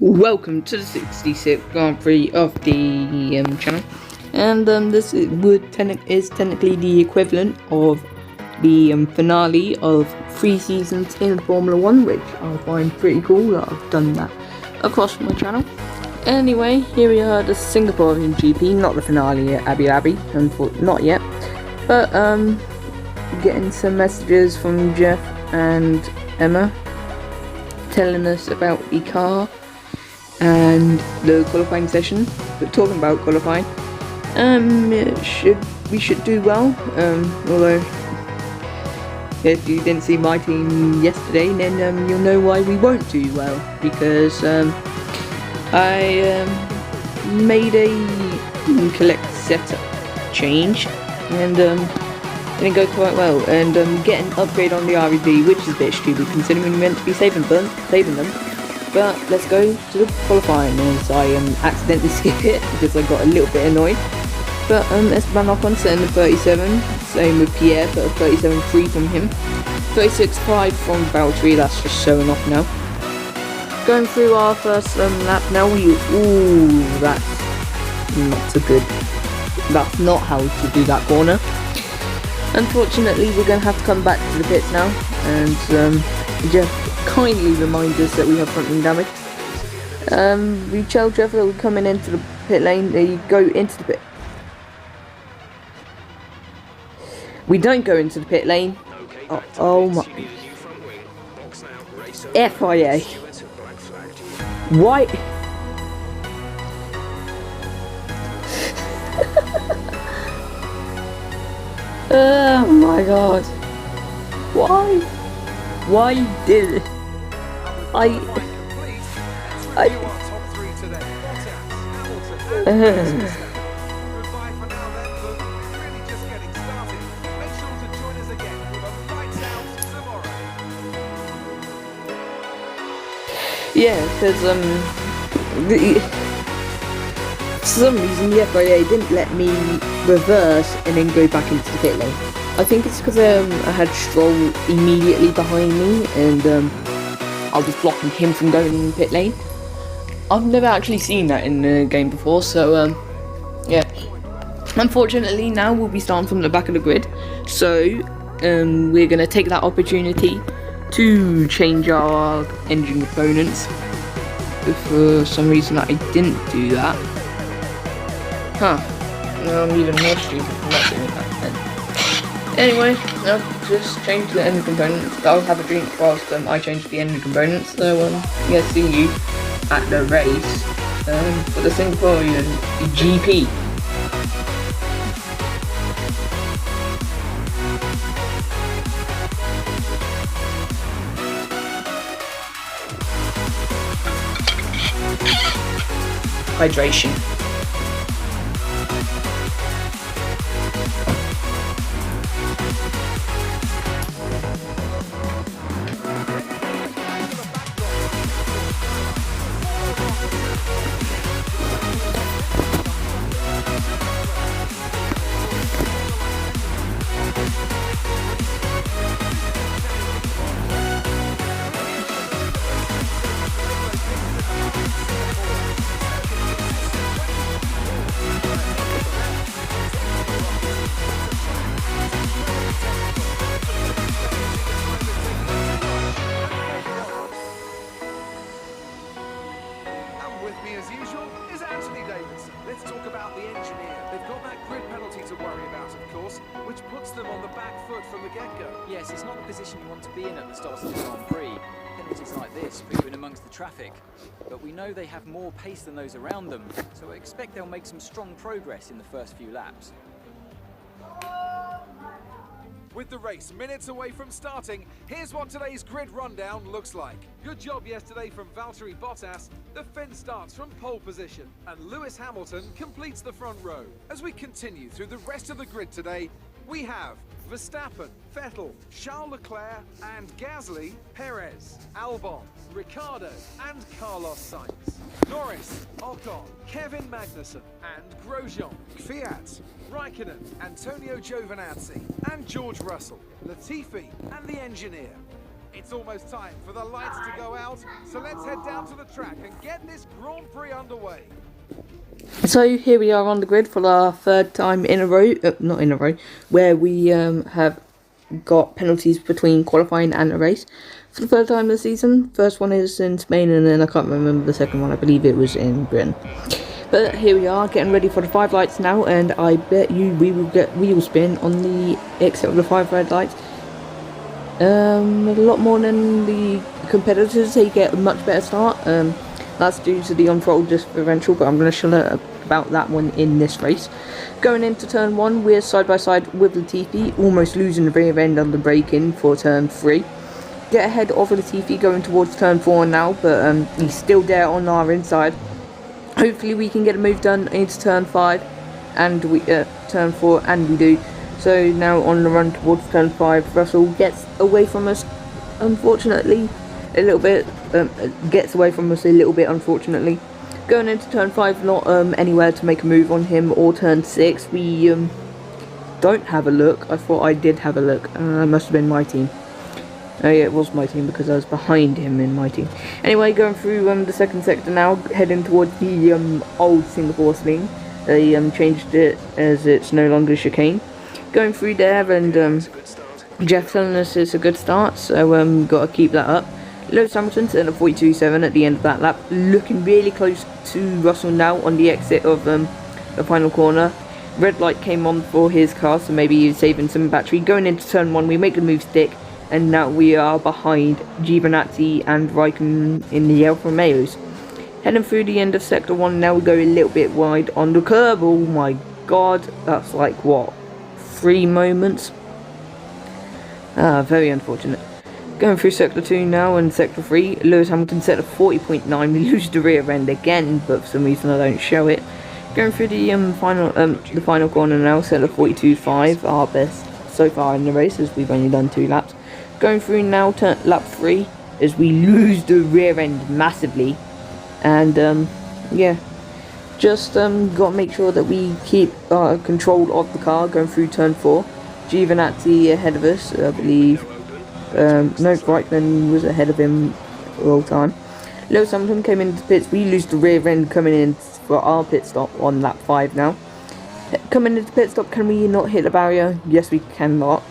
Welcome to the 66th Grand Prix of the channel, and this is technically the equivalent of the finale of 3 seasons in Formula 1, which I find pretty cool that I've done that across my channel. Anyway, here we are at the Singaporean GP, not the finale at Abu Dhabi, not yet, but getting some messages from Jeff and Emma telling us about the car and the qualifying session. But talking about qualifying, we should do well. Although if you didn't see my team yesterday, then you'll know why we won't do well, because I made a collect setup change and didn't go quite well, and get an upgrade on the REV, which is a bit stupid considering we meant to be saving them. But let's go to the qualifying, as I accidentally skipped it because I got a little bit annoyed. But Esteban Ocon setting the 37, same with Pierre, but a 37.3 from him. 36.5 from Valtteri, that's just showing off now. Going through our first lap now, that's not so good. That's not how to do that corner. Unfortunately, we're going to have to come back to the pits now, and Jeff kindly reminds us that we have front wing damage. We tell Jeff that we're coming into the pit lane. There you go, into the pit. We don't go into the pit lane. Oh my. FIA. Why? Oh my god. Why did it? Yeah, because for some reason the FIA didn't let me reverse and then go back into the pit lane. I think it's because I had Stroll immediately behind me, and I was blocking him from going in the pit lane. I've never actually seen that in the game before, so yeah. Unfortunately, now we'll be starting from the back of the grid, so we're going to take that opportunity to change our engine components. For some reason I didn't do that. I'm even more stupid for not doing that then. Anyway, I'll just change the engine components. I'll have a drink whilst I change the engine components. So yeah, see you at the race for the Singaporean GP. Hydration. Yes, it's not the position you want to be in at the start of the Grand Prix. Penalties like this put you in amongst the traffic. But we know they have more pace than those around them, so I expect they'll make some strong progress in the first few laps. With the race minutes away from starting, here's what today's grid rundown looks like. Good job yesterday from Valtteri Bottas. The Finn starts from pole position, and Lewis Hamilton completes the front row. As we continue through the rest of the grid today, we have Verstappen, Vettel, Charles Leclerc and Gasly, Perez, Albon, Ricciardo and Carlos Sainz, Norris, Ocon, Kevin Magnussen and Grosjean, Kvyat, Raikkonen, Antonio Giovinazzi and George Russell, Latifi and the Engineer. It's almost time for the lights to go out, so let's head down to the track and get this Grand Prix underway. So here we are on the grid for our third time in a row, not in a row, where we have got penalties between qualifying and a race for the third time this season. First one is in Spain, and then I can't remember the second one. I believe it was in Britain. But here we are, getting ready for the 5 lights now, and I bet you we will get wheel spin on the exit of the 5 red lights. A lot more than the competitors. They get a much better start. That's due to the on-throttle differential, but I'm going to show you about that one in this race. Going into turn 1, we're side by side with Latifi, almost losing the rear end on the braking for turn 3. Get ahead of Latifi going towards turn 4 now, but he's still there on our inside. Hopefully we can get a move done into turn 5 and turn 4, and we do. So now on the run towards turn 5, Russell gets away from us, unfortunately, a little bit. Unfortunately. Going into turn 5, not anywhere to make a move on him, or turn 6. We don't have a look. I thought I did have a look. Must have been my team. Oh yeah, it was my team because I was behind him in my team. Anyway, going through the second sector now, heading towards the old Singapore sling. They changed it as it's no longer chicane. Going through there, and Jeff telling us it's a good start, so got to keep that up. Lewis Hamilton sitting at 42.7 at the end of that lap, looking really close to Russell now on the exit of the final corner. Red light came on for his car, so maybe he's saving some battery. Going into turn 1, we make the move stick, and now we are behind Giovinazzi and Raikkonen in the Alfa Romeos. Heading through the end of sector 1 now, we go a little bit wide on the curb. Oh my god, that's like what, 3 moments? Very unfortunate. Going through sector 2 now, and sector 3, Lewis Hamilton set at 40.9. We lose the rear end again, but for some reason I don't show it. Going through the final corner now, set at 42.5, our best so far in the race, as we've only done 2 laps. Going through now to lap 3, as we lose the rear end massively, and yeah, just got to make sure that we keep control of the car. Going through turn 4, Giovinazzi ahead of us, I believe. No, Raikkonen was ahead of him all the time. Lewis Hamilton came into the pits. We lose the rear end coming in for our pit stop on lap 5 now. Coming into the pit stop, can we not hit the barrier? Yes, we cannot.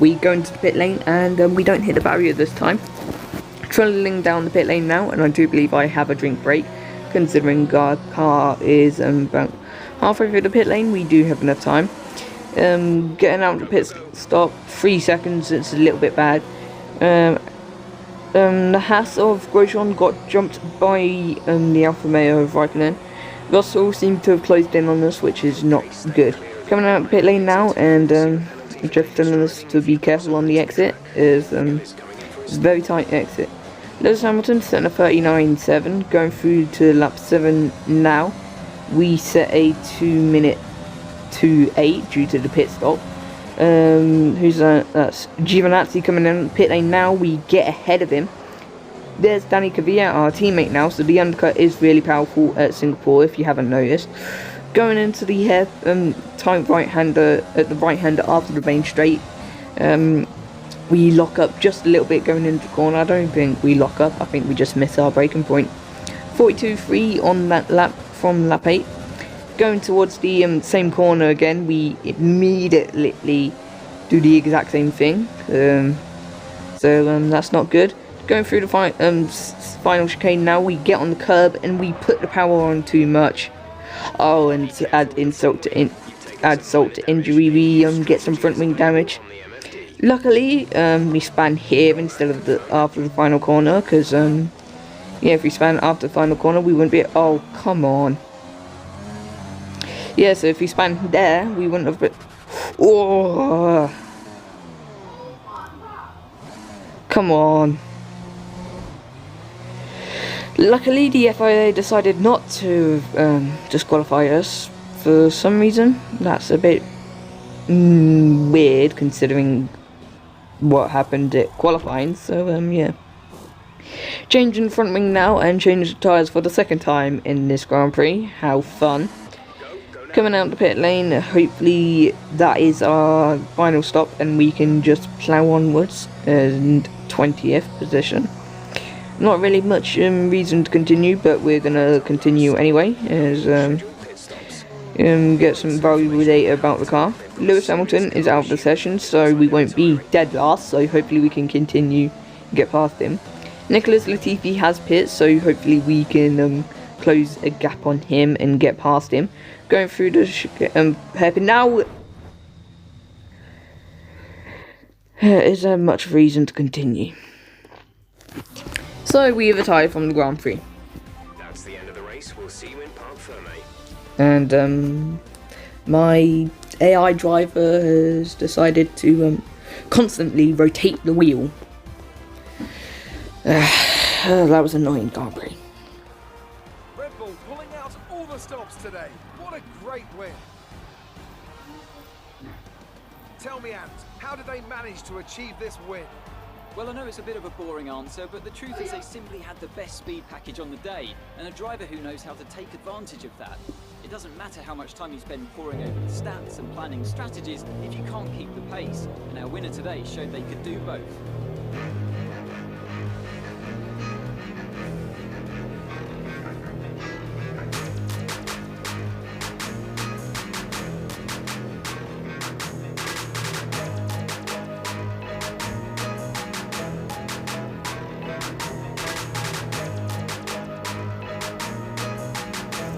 We go into the pit lane, and we don't hit the barrier this time. Trundling down the pit lane now, and I do believe I have a drink break, considering our car is about halfway through the pit lane. We do have enough time. Getting out of the pit stop, 3 seconds, it's a little bit bad. The Haas of Grosjean got jumped by the Alfa Romeo of Raikkonen. Russell seemed to have closed in on us, which is not good. Coming out of the pit lane now, and just telling us to be careful on the exit. It's a very tight exit. Lewis Hamilton sitting at 39.7, going through to lap 7 now. We set a 2:08 due to the pit stop. Who's that? That's Giovinazzi coming in pit lane now. We get ahead of him. There's Kvyat, our teammate now, so the undercut is really powerful at Singapore, if you haven't noticed. Going into the tight right-hander at the right-hander after the main straight. We lock up just a little bit going into the corner. I don't think we lock up, I think we just miss our braking point. 42.3 on that lap from lap 8. Going towards the same corner again, we immediately do the exact same thing. So that's not good. Going through the final chicane now, we get on the curb and we put the power on too much. Oh, and to add insult to injury, we get some front wing damage. Luckily, we span here instead of after the final corner, because yeah, if we span after the final corner, we wouldn't be. Oh, come on. Yeah, so if we span there, we wouldn't have been. Oh, come on. Luckily, the FIA decided not to disqualify us for some reason. That's a bit weird considering what happened at qualifying. So yeah. Changing the front wing now and change the tyres for the second time in this Grand Prix. How fun. Coming out the pit lane, hopefully that is our final stop and we can just plough onwards. And 20th position. Not really much reason to continue, but we're gonna continue anyway, as get some valuable data about the car. Lewis Hamilton is out of the session, so we won't be dead last, so hopefully we can continue and get past him. Nicholas Latifi has pits, so hopefully we can close a gap on him and get past him. Going through the hairpin now. Is there much reason to continue? So we have retired from the Grand Prix. That's the end of the race. We'll see you in Parc Fermé. And my AI driver has decided to constantly rotate the wheel. That was annoying, Grand Prix. Red Bull pulling out all the stops today. What a great win. Tell me, Ant, how did they manage to achieve this win? Well, I know it's a bit of a boring answer, but the truth is they simply had the best speed package on the day, and a driver who knows how to take advantage of that. It doesn't matter how much time you spend poring over the stats and planning strategies if you can't keep the pace, and our winner today showed they could do both.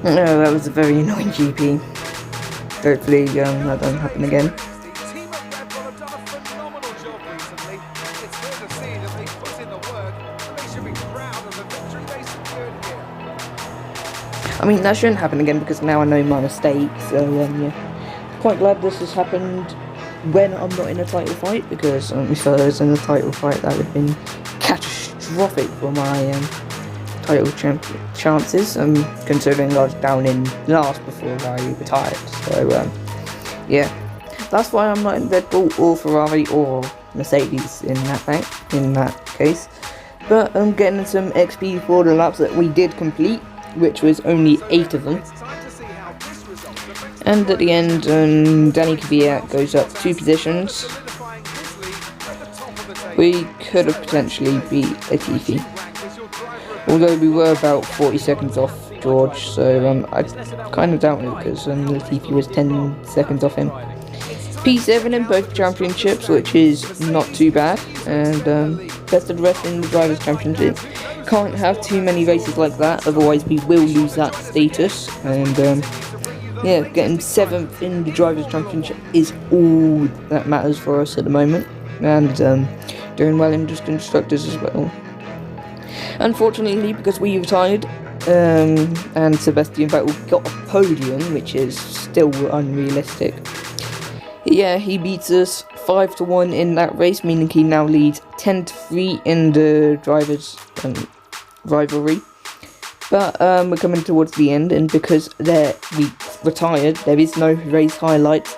No, that was a very annoying GP. Hopefully that doesn't happen again. The team at Red Bull have done a phenomenal job recently. It's clear to see that they put in the work, and they should be proud of the victory they secured here. I mean, that shouldn't happen again because now I know my mistake, so yeah. Quite glad this has happened when I'm not in a title fight, because if I was in a title fight that would have been catastrophic for my title chances, considering I was down in last before I retired. So yeah, that's why I'm not in Red Bull or Ferrari or Mercedes in that case. But I'm getting some XP for the laps that we did complete, which was only 8 of them. And at the end, Danny Kvyat goes up 2 positions. We could have potentially beat Latifi, although we were about 40 seconds off George, so I kind of doubt it because Latifi was 10 seconds off him. P7 in both championships, which is not too bad, and best of the rest in the Drivers' Championship. Can't have too many races like that, otherwise we will lose that status, and yeah, getting 7th in the Drivers' Championship is all that matters for us at the moment, and doing well in just constructors as well. Unfortunately, because we retired, and Sebastian Vettel got a podium, which is still unrealistic. Yeah, he beats us 5-1 in that race, meaning he now leads 10-3 in the drivers' rivalry. But we're coming towards the end, and because we retired, there is no race highlights.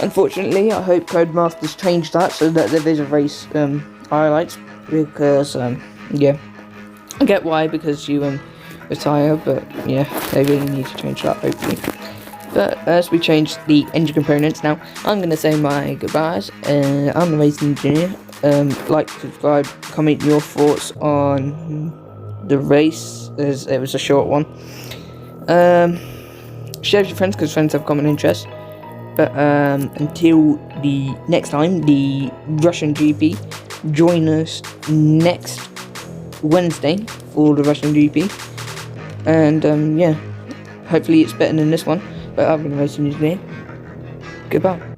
Unfortunately, I hope Codemasters change that so that there is a race highlights, because yeah, I get why, because you retire, but yeah, they really need to change that, hopefully. But as we change the engine components now, I'm going to say my goodbyes. I'm the Racengineer. Like, subscribe, comment your thoughts on the race, as it was a short one. Share with your friends, because friends have common interests. But until the next time, the Russian GP, join us next Wednesday for the Russian GP. And yeah, hopefully it's better than this one. But I've been Racengineer. Goodbye.